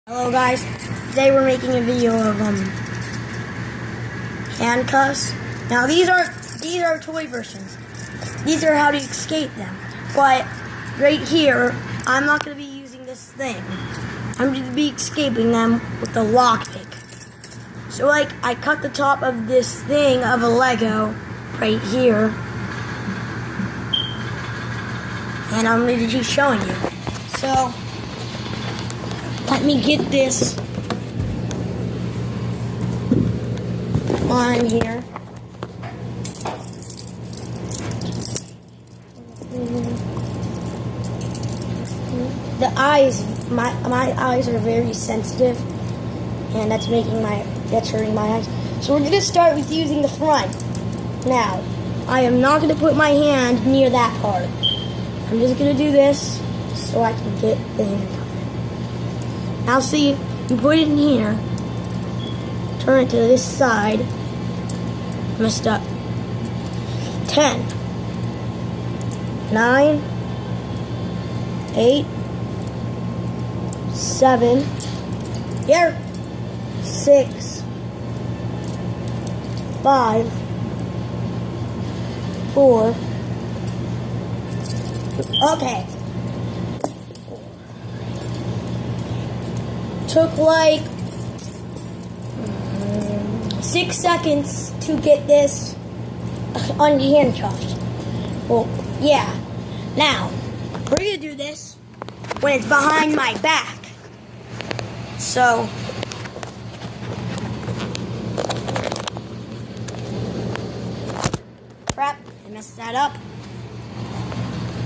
Hello guys, today we're making a video of handcuffs. Now these are toy versions. These are how to escape them. But right here, I'm not going to be using this thing. I'm going to be escaping them with the lockpick. So like, I cut the top of this thing of a Lego right here. And I'm going to be showing you. So let me get this on here. The eyes, my eyes are very sensitive, and that's hurting my eyes. So we're gonna start with using the front. Now, I am not gonna put my hand near that part. I'm just gonna do this so I can get the handcuff. Now see, you put it in here, turn it to this side, messed up. 10, 9, 8, 7, here, 6, 5, 4, okay. Took like 6 seconds to get this unhandcuffed. Well, yeah. Now, we're going to do this when it's behind my back. So, crap, I messed that up.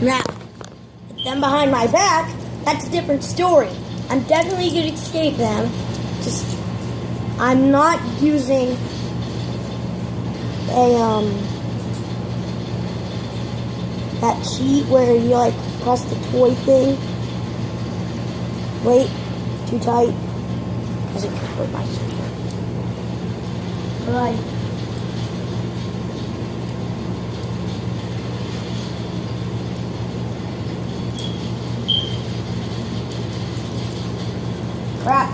Now, with them behind my back, that's a different story. I'm definitely going to escape them. Just, I'm not using that cheat where you like press the toy thing. Wait, too tight, because it could hurt my finger. Right. Crap.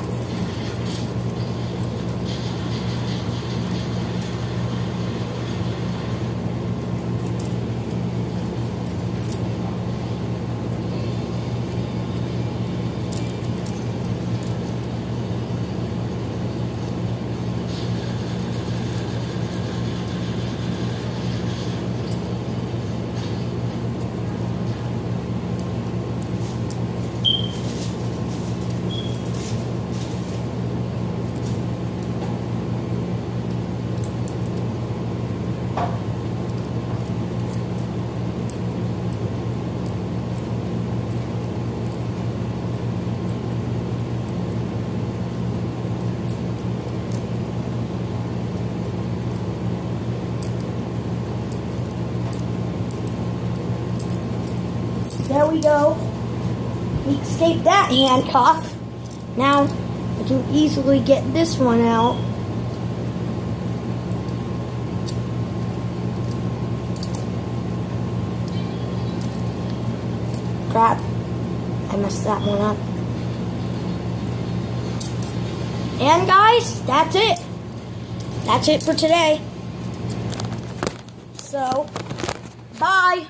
There we go. We escaped that handcuff. Now, I can easily get this one out. Crap. I messed that one up. And guys, that's it. That's it for today. So, bye.